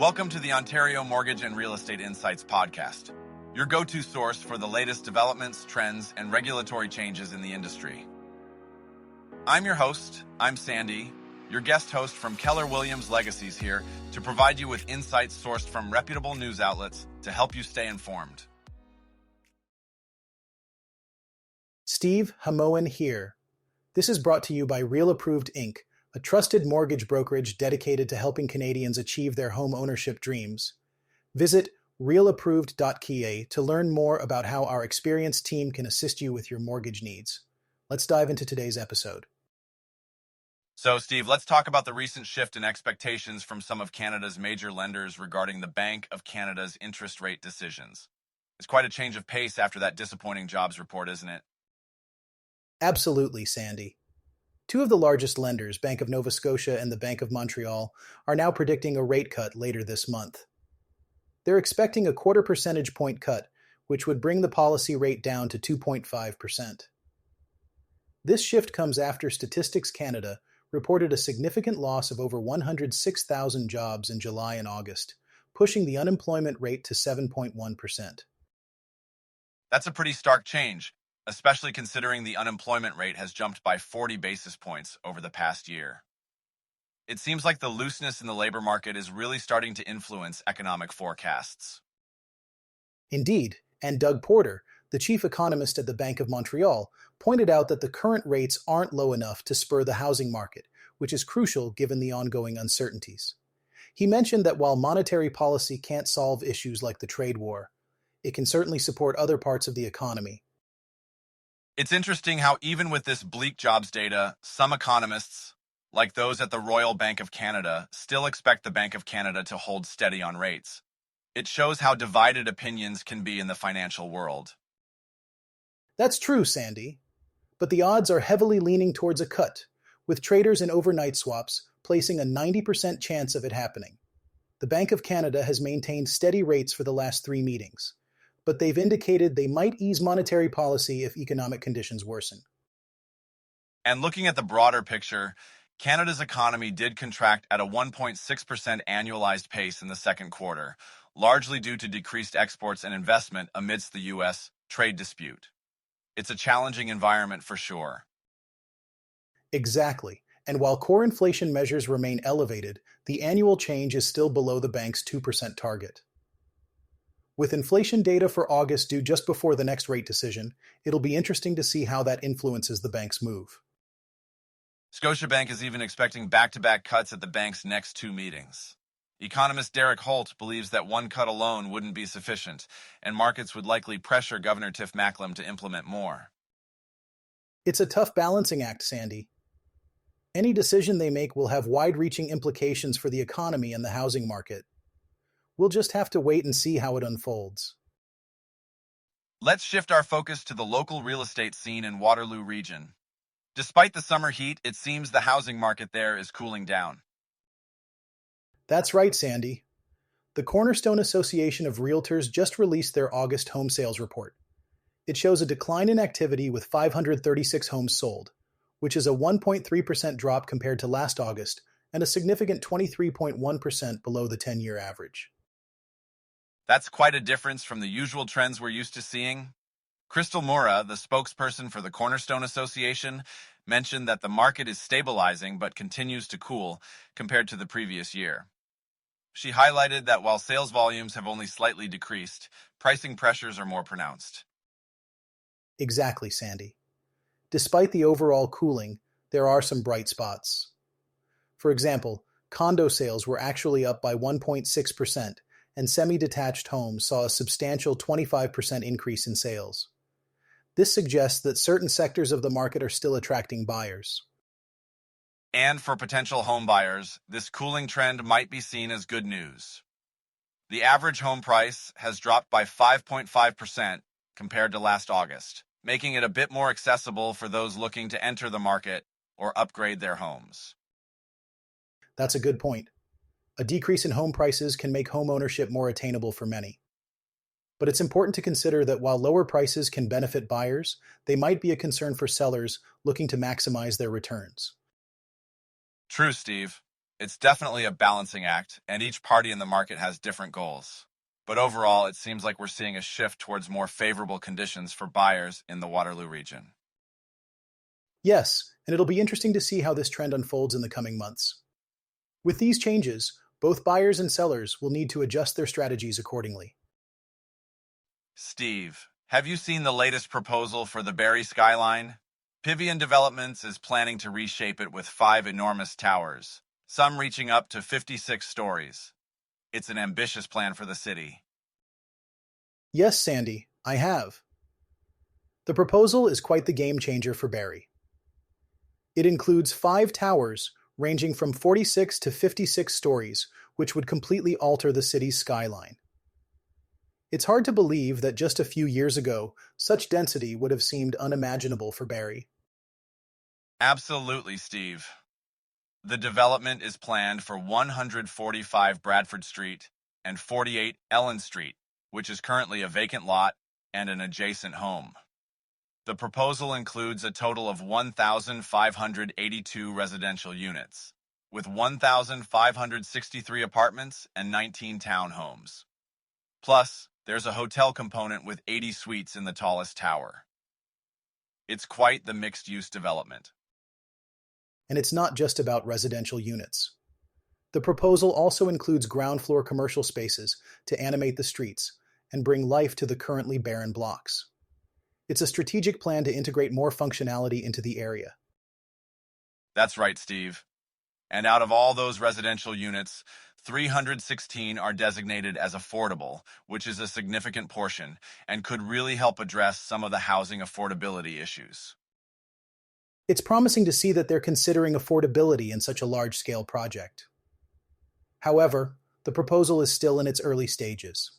Welcome to the Ontario Mortgage and Real Estate Insights podcast, your go-to source for the latest developments, trends, and regulatory changes in the industry. I'm your host, Sandy, your guest host from Keller Williams Legacies here to provide you with insights sourced from reputable news outlets to help you stay informed. Steve Hamoan here. This is brought to you by Real Approved Inc., a trusted mortgage brokerage dedicated to helping Canadians achieve their home ownership dreams. Visit realapproved.ca to learn more about how our experienced team can assist you with your mortgage needs. Let's dive into today's episode. So, Steve, let's talk about the recent shift in expectations from some of Canada's major lenders regarding the Bank of Canada's interest rate decisions. It's quite a change of pace after that disappointing jobs report, isn't it? Absolutely, Sandy. Two of the largest lenders, Bank of Nova Scotia and the Bank of Montreal, are now predicting a rate cut later this month. They're expecting a 0.25 percentage point cut, which would bring the policy rate down to 2.5%. This shift comes after Statistics Canada reported a significant loss of over 106,000 jobs in July and August, pushing the unemployment rate to 7.1%. That's a pretty stark change, especially considering the unemployment rate has jumped by 40 basis points over the past year. It seems like the looseness in the labor market is really starting to influence economic forecasts. Indeed, and Doug Porter, the chief economist at the Bank of Montreal, pointed out that the current rates aren't low enough to spur the housing market, which is crucial given the ongoing uncertainties. He mentioned that while monetary policy can't solve issues like the trade war, it can certainly support other parts of the economy. It's interesting how even with this bleak jobs data, some economists, like those at the Royal Bank of Canada, still expect the Bank of Canada to hold steady on rates. It shows how divided opinions can be in the financial world. That's true, Sandy. But the odds are heavily leaning towards a cut, with traders in overnight swaps placing a 90% chance of it happening. The Bank of Canada has maintained steady rates for the last 3 meetings, but they've indicated they might ease monetary policy if economic conditions worsen. And looking at the broader picture, Canada's economy did contract at a 1.6% annualized pace in the second quarter, largely due to decreased exports and investment amidst the U.S. trade dispute. It's a challenging environment for sure. Exactly. And while core inflation measures remain elevated, the annual change is still below the bank's 2% target. With inflation data for August due just before the next rate decision, it'll be interesting to see how that influences the bank's move. Scotiabank is even expecting back-to-back cuts at the bank's next 2 meetings. Economist Derek Holt believes that one cut alone wouldn't be sufficient, and markets would likely pressure Governor Tiff Macklem to implement more. It's a tough balancing act, Sandy. Any decision they make will have wide-reaching implications for the economy and the housing market. We'll just have to wait and see how it unfolds. Let's shift our focus to the local real estate scene in Waterloo Region. Despite the summer heat, it seems the housing market there is cooling down. That's right, Sandy. The Cornerstone Association of Realtors just released their August home sales report. It shows a decline in activity with 536 homes sold, which is a 1.3% drop compared to last August and a significant 23.1% below the 10-year average. That's quite a difference from the usual trends we're used to seeing. Crystal Mura, the spokesperson for the Cornerstone Association, mentioned that the market is stabilizing but continues to cool compared to the previous year. She highlighted that while sales volumes have only slightly decreased, pricing pressures are more pronounced. Exactly, Sandy. Despite the overall cooling, there are some bright spots. For example, condo sales were actually up by 1.6%, and semi-detached homes saw a substantial 25% increase in sales. This suggests that certain sectors of the market are still attracting buyers. And for potential home buyers, this cooling trend might be seen as good news. The average home price has dropped by 5.5% compared to last August, making it a bit more accessible for those looking to enter the market or upgrade their homes. That's a good point. A decrease in home prices can make home ownership more attainable for many. But it's important to consider that while lower prices can benefit buyers, they might be a concern for sellers looking to maximize their returns. True, Steve. It's definitely a balancing act, and each party in the market has different goals. But overall, it seems like we're seeing a shift towards more favorable conditions for buyers in the Waterloo region. Yes, and it'll be interesting to see how this trend unfolds in the coming months. With these changes, both buyers and sellers will need to adjust their strategies accordingly. Steve, have you seen the latest proposal for the Barrie skyline? Pivian Developments is planning to reshape it with five enormous towers, some reaching up to 56 stories. It's an ambitious plan for the city. Yes, Sandy, I have. The proposal is quite the game changer for Barrie. It includes five towers ranging from 46 to 56 stories, which would completely alter the city's skyline. It's hard to believe that just a few years ago, such density would have seemed unimaginable for Barrie. Absolutely, Steve. The development is planned for 145 Bradford Street and 48 Ellen Street, which is currently a vacant lot and an adjacent home. The proposal includes a total of 1,582 residential units, with 1,563 apartments and 19 townhomes. Plus, there's a hotel component with 80 suites in the tallest tower. It's quite the mixed-use development. And it's not just about residential units. The proposal also includes ground floor commercial spaces to animate the streets and bring life to the currently barren blocks. It's a strategic plan to integrate more functionality into the area. That's right, Steve. And out of all those residential units, 316 are designated as affordable, which is a significant portion and could really help address some of the housing affordability issues. It's promising to see that they're considering affordability in such a large-scale project. However, the proposal is still in its early stages.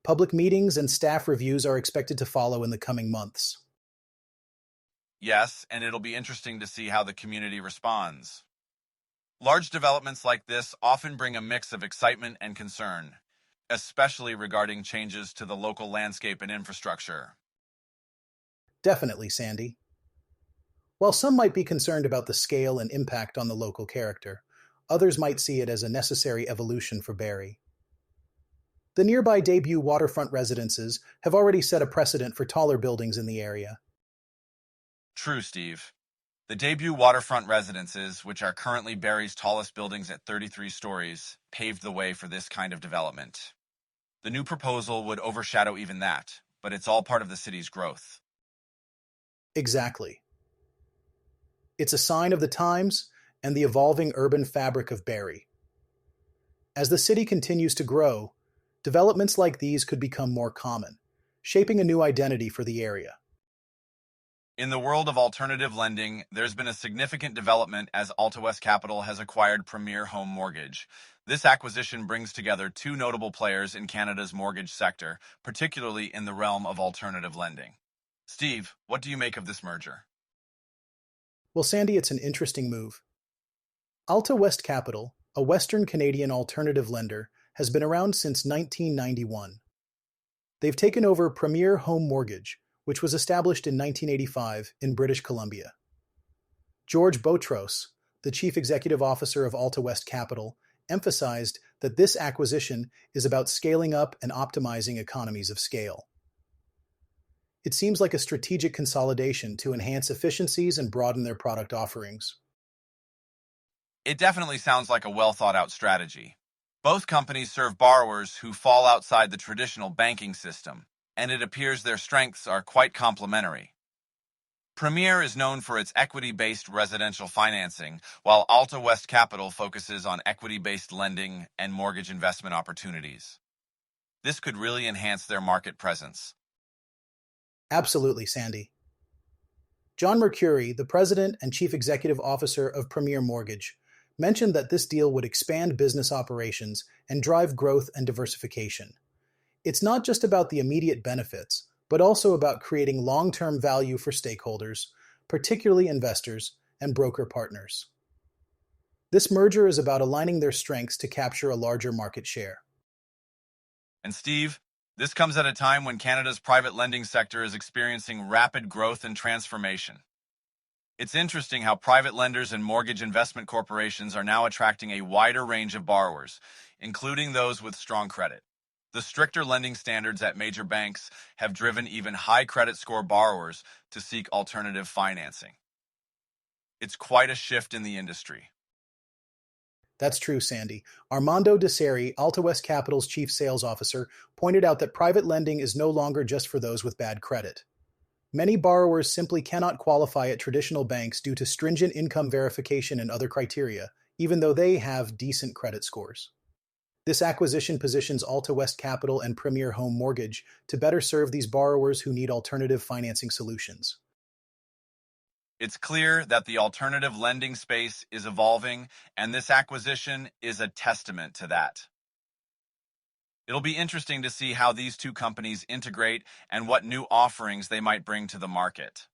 Public meetings and staff reviews are expected to follow in the coming months. Yes, and it'll be interesting to see how the community responds. Large developments like this often bring a mix of excitement and concern, especially regarding changes to the local landscape and infrastructure. Definitely, Sandy. While some might be concerned about the scale and impact on the local character, others might see it as a necessary evolution for Barrie. The nearby debut waterfront residences have already set a precedent for taller buildings in the area. True, Steve. The debut waterfront residences, which are currently Barrie's tallest buildings at 33 stories, paved the way for this kind of development. The new proposal would overshadow even that, but it's all part of the city's growth. Exactly. It's a sign of the times and the evolving urban fabric of Barrie. As the city continues to grow, developments like these could become more common, shaping a new identity for the area. In the world of alternative lending, there's been a significant development as Alta West Capital has acquired Premier Home Mortgage. This acquisition brings together two notable players in Canada's mortgage sector, particularly in the realm of alternative lending. Steve, what do you make of this merger? Well, Sandy, it's an interesting move. Alta West Capital, a Western Canadian alternative lender, has been around since 1991. They've taken over Premier Home Mortgage, which was established in 1985 in British Columbia. George Boutros, the chief executive officer of Alta West Capital, emphasized that this acquisition is about scaling up and optimizing economies of scale. It seems like a strategic consolidation to enhance efficiencies and broaden their product offerings. It definitely sounds like a well thought out strategy. Both companies serve borrowers who fall outside the traditional banking system, and it appears their strengths are quite complementary. Premier is known for its equity-based residential financing, while Alta West Capital focuses on equity-based lending and mortgage investment opportunities. This could really enhance their market presence. Absolutely, Sandy. John Mercury, the president and chief executive officer of Premier Mortgage, mentioned that this deal would expand business operations and drive growth and diversification. It's not just about the immediate benefits, but also about creating long-term value for stakeholders, particularly investors and broker partners. This merger is about aligning their strengths to capture a larger market share. And Steve, this comes at a time when Canada's private lending sector is experiencing rapid growth and transformation. It's interesting how private lenders and mortgage investment corporations are now attracting a wider range of borrowers, including those with strong credit. The stricter lending standards at major banks have driven even high credit score borrowers to seek alternative financing. It's quite a shift in the industry. That's true, Sandy. Armando Deseri, Alta West Capital's chief sales officer, pointed out that private lending is no longer just for those with bad credit. Many borrowers simply cannot qualify at traditional banks due to stringent income verification and other criteria, even though they have decent credit scores. This acquisition positions Alta West Capital and Premier Home Mortgage to better serve these borrowers who need alternative financing solutions. It's clear that the alternative lending space is evolving, and this acquisition is a testament to that. It'll be interesting to see how these two companies integrate and what new offerings they might bring to the market.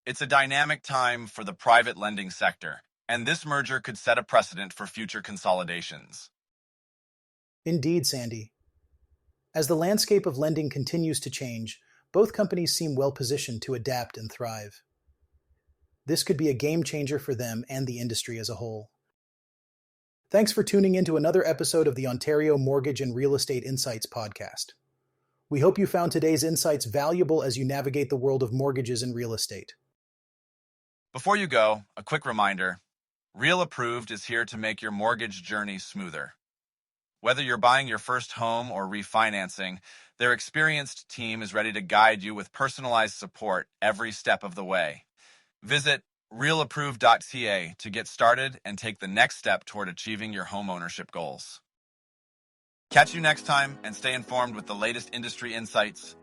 It's a dynamic time for the private lending sector, and this merger could set a precedent for future consolidations. Indeed, Sandy. As the landscape of lending continues to change, both companies seem well positioned to adapt and thrive. This could be a game changer for them and the industry as a whole. Thanks for tuning in to another episode of the Ontario Mortgage and Real Estate Insights podcast. We hope you found today's insights valuable as you navigate the world of mortgages and real estate. Before you go, a quick reminder, Real Approved is here to make your mortgage journey smoother. Whether you're buying your first home or refinancing, their experienced team is ready to guide you with personalized support every step of the way. Visit realapproved.ca to get started and take the next step toward achieving your homeownership goals. Catch you next time and stay informed with the latest industry insights,